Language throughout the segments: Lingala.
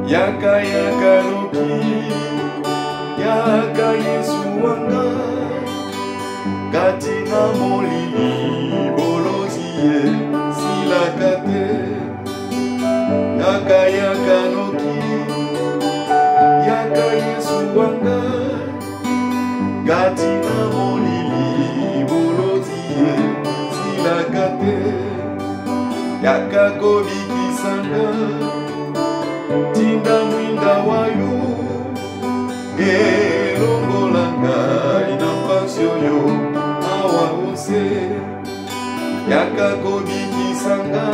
Yaka yaka noki, yaka Yesu wanga, katina molili bolozie silakate. Yaka yaka noki, yaka Yesu wanga, katina molili bolozie silakate. Yaka kobiki sanga, tinda mwinda wayo elongolanga inampasio yo awa ose. Yaka kobikisanga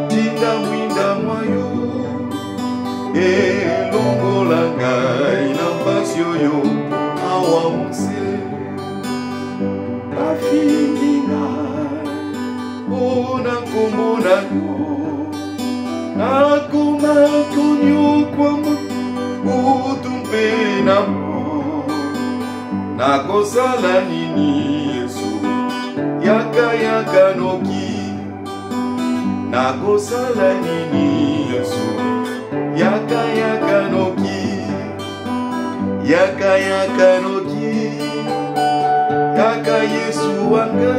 tinda mwinda wayo elongolanga inampasio yo awa ose. Afinginga ona komona yo akuma kunyo kwamba utumpe namo. Nakosala nini Yesu yaka yaka noki. Nakosala nini Yesu yaka yaka noki. Yaka yaka noki, yaka Yesu wanga,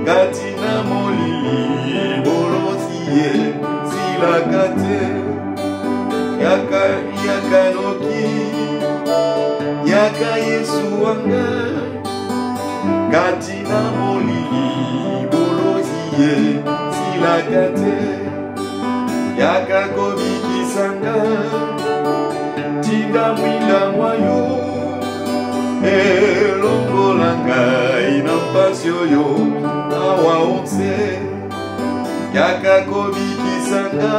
katina molili bolozie silakate. Yaka yaka noki, yaka Yesu wanga, katina molili bolozie silakate. Yaka kobikisanga tinda mwinda mwayo elongolanga inampasio yo awa onse. Yaka kobikisanga